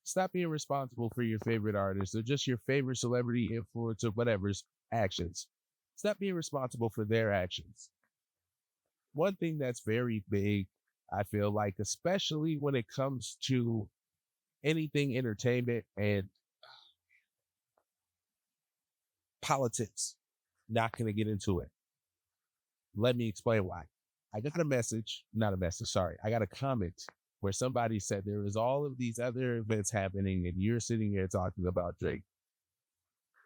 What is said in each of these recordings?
Stop being responsible for your favorite artist or just your favorite celebrity, influencer, whatever's actions. Stop being responsible for their actions. One thing that's very big, I feel like, especially when it comes to anything entertainment and politics, not going to get into it. Let me explain why. I got a message, not a message, sorry. I got a comment where somebody said there is all of these other events happening and you're sitting here talking about Drake.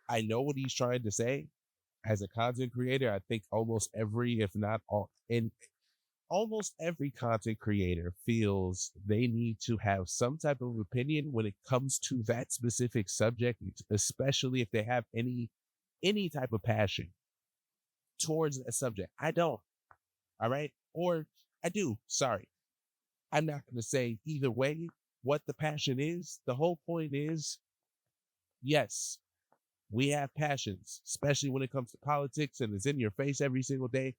I know what he's trying to say. As a content creator, I think almost every, if not all, in almost every content creator feels they need to have some type of opinion when it comes to that specific subject, especially if they have any type of passion towards a subject. I don't. All right. Or I do. Sorry. I'm not going to say either way what the passion is. The whole point is, yes, we have passions, especially when it comes to politics and it's in your face every single day.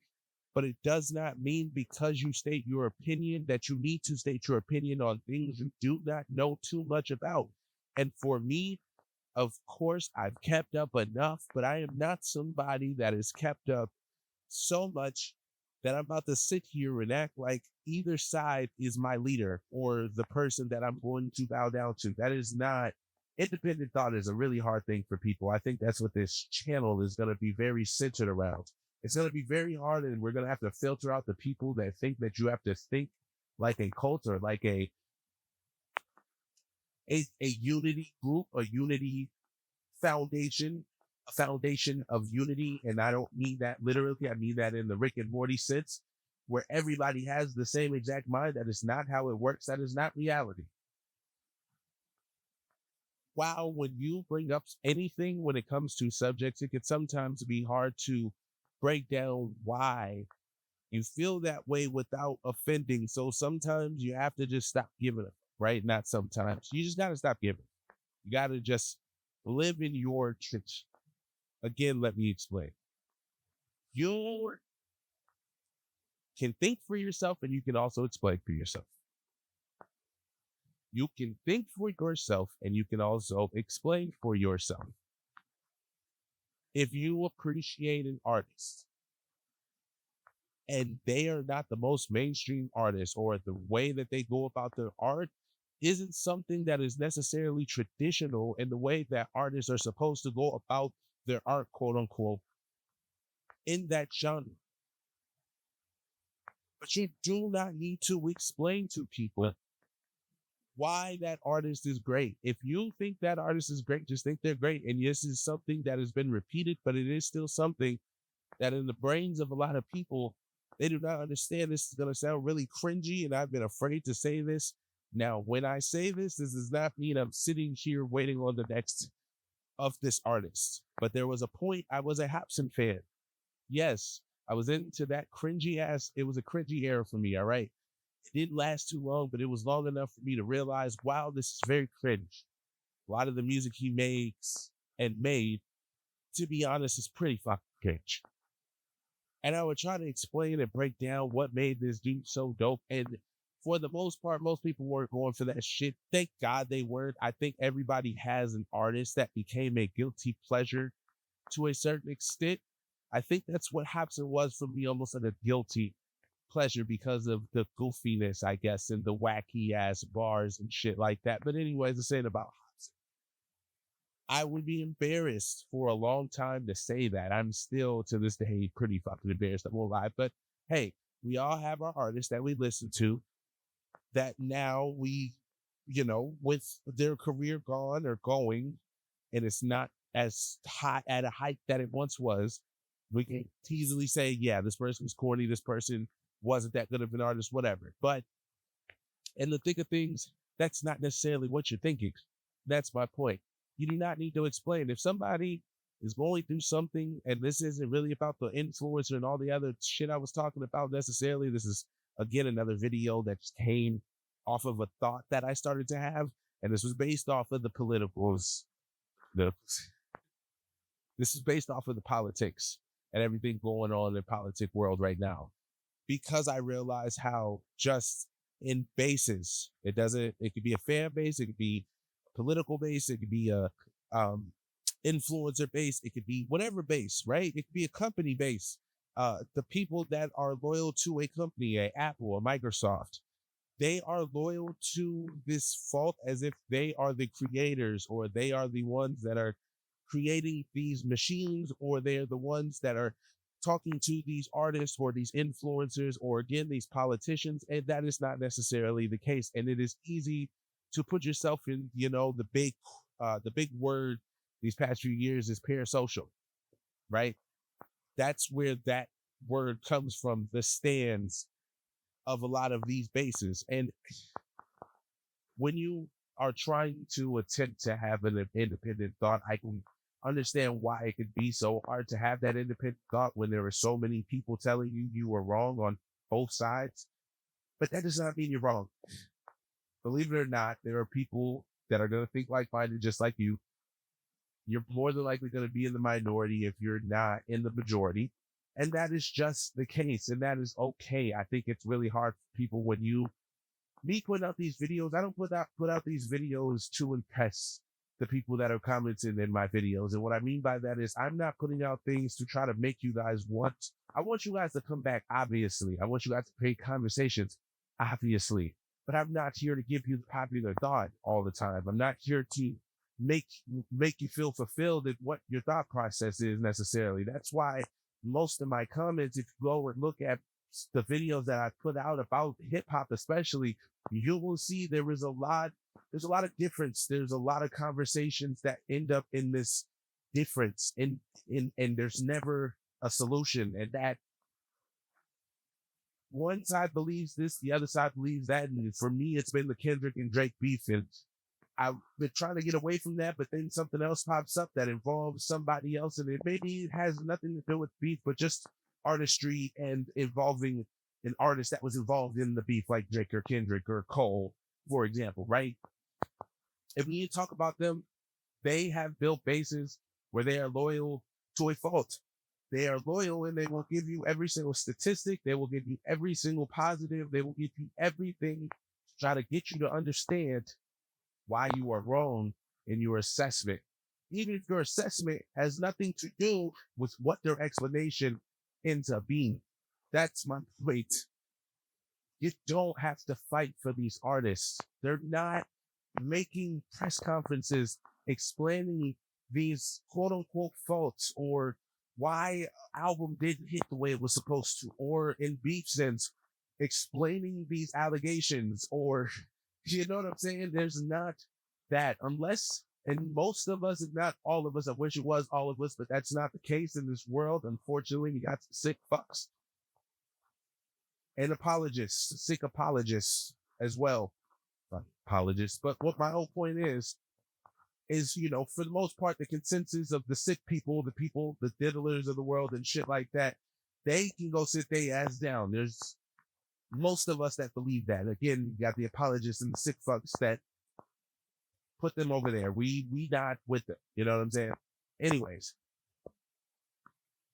But it does not mean because you state your opinion that you need to state your opinion on things you do not know too much about. And for me, of course, I've kept up enough, but I am not somebody that has kept up so much that I'm about to sit here and act like either side is my leader or the person that I'm going to bow down to. That is not independent thought is a really hard thing for people. I think that's what this channel is going to be very centered around. It's going to be very hard, and we're going to have to filter out the people that think that you have to think like a cult or like a unity group, a unity foundation, a foundation of unity. And I don't mean that literally. I mean that in the Rick and Morty sense, where everybody has the same exact mind. That is not how it works. That is not reality. While when you bring up anything when it comes to subjects, it can sometimes be hard to break down why you feel that way without offending. So sometimes you have to just stop giving it, right? Not sometimes. You just got to stop giving. You got to just live in your truth. Again, let me explain. You can think for yourself and you can also explain for yourself. You can think for yourself and you can also explain for yourself. If you appreciate an artist and they are not the most mainstream artist or the way that they go about their art isn't something that is necessarily traditional in the way that artists are supposed to go about their art, quote unquote, in that genre. But you do not need to explain to people why that artist is great. If you think that artist is great, just think they're great. And this is something that has been repeated, but it is still something that in the brains of a lot of people, they do not understand. This is going to sound really cringy, and I've been afraid to say this. Now, when I say this, this does not mean I'm sitting here waiting on the next of this artist. But there was a point I was a Hobson fan. Yes, I was into that cringy ass. It was a cringy era for me. All right. It didn't last too long, but it was long enough for me to realize, wow, this is very cringe. A lot of the music he makes and made, to be honest, is pretty fucking cringe. And I would try to explain and break down what made this dude so dope. And for the most part, most people weren't going for that shit. Thank God they weren't. I think everybody has an artist that became a guilty pleasure to a certain extent. I think that's what Hobson was for me, almost like a guilty pleasure because of the goofiness, I guess, and the wacky ass bars and shit like that. But anyways, the saying about Hobson, I would be embarrassed for a long time to say that. I'm still to this day pretty fucking embarrassed. I won't lie. But hey, we all have our artists that we listen to that now we, with their career gone or going, and it's not as hot at a height that it once was, we can easily say, yeah, this person's corny, this person wasn't that good of an artist, whatever. But in the thick of things, that's not necessarily what you're thinking. That's my point. You do not need to explain. If somebody is going through something, and this isn't really about the influencer and all the other shit I was talking about necessarily, this is, again, another video that came off of a thought that I started to have, and this was based off of the politicals. This is based off of the politics and everything going on in the politic world right now. Because I realize how just in bases, it could be a fan base, it could be a political base, it could be a um, influencer base, it could be whatever base, right? It could be a company base. The people that are loyal to a company, a Apple, a Microsoft, they are loyal to this fault as if they are the creators or they are the ones that are creating these machines or they're the ones that are talking to these artists or these influencers or again these politicians, and that is not necessarily the case. And it is easy to put yourself in, the big word these past few years is parasocial, right? That's where that word comes from, the stands of a lot of these bases. And when you are trying to attempt to have an independent thought, I can understand why it could be so hard to have that independent thought when there are so many people telling you you are wrong on both sides. But that does not mean you're wrong. Believe it or not, there are people that are going to think like-minded just like you. You're more than likely going to be in the minority if you're not in the majority. And that is just the case. And that is okay. I think it's really hard for people when me putting out these videos. I don't put out these videos to impress the people that are commenting in my videos. And what I mean by that is I'm not putting out things to try to make you guys I want you guys to come back, obviously. I want you guys to create conversations, obviously. But I'm not here to give you the popular thought all the time. I'm not here to make you feel fulfilled in what your thought process is necessarily. That's why most of my comments, if you go and look at the videos that I put out about hip hop, especially, you will see there's a lot of difference. There's a lot of conversations that end up in this difference and there's never a solution. And that one side believes this, the other side believes that. And for me, it's been the Kendrick and Drake beef. And I've been trying to get away from that, but then something else pops up that involves somebody else, and it has nothing to do with beef, but just artistry and involving an artist that was involved in the beef, like Drake or Kendrick or Cole, for example, right? And when you talk about them, they have built bases where they are loyal to a fault. They are loyal and they will give you every single statistic. They will give you every single positive. They will give you everything to try to get you to understand why you are wrong in your assessment, even if your assessment has nothing to do with what their explanation ends up being. That's my point. You don't have to fight for these artists. They're not making press conferences explaining these quote unquote faults or why album didn't hit the way it was supposed to, or in beef sense, explaining these allegations, or you know what I'm saying? There's not that unless, and most of us, if not all of us, I wish it was all of us, but that's not the case in this world. Unfortunately, you got some sick fucks and apologists, sick apologists as well. Not apologists, but what my whole point is, for the most part, the consensus of the sick people, the diddlers of the world and shit like that, they can go sit their ass down. There's most of us that believe that. Again, you got the apologists and the sick fucks that put them over there. We not with them. You know what I'm saying? Anyways,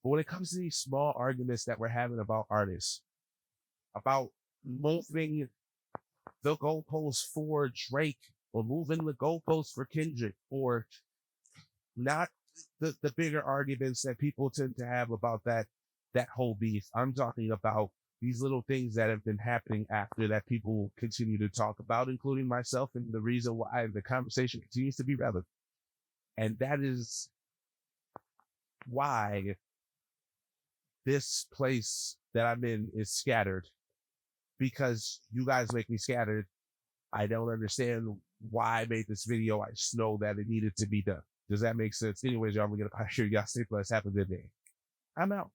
but when it comes to these small arguments that we're having about artists, about moving the goalposts for Drake or moving the goalposts for Kendrick, or not the bigger arguments that people tend to have about that whole beef. I'm talking about these little things that have been happening after that people continue to talk about, including myself, and the reason why the conversation continues to be relevant. And that is why this place that I'm in is scattered, because you guys make me scattered. I don't understand why I made this video. I just know that it needed to be done. Does that make sense? Anyways, y'all, we're going to here. Y'all stay blessed. Have a good day. I'm out.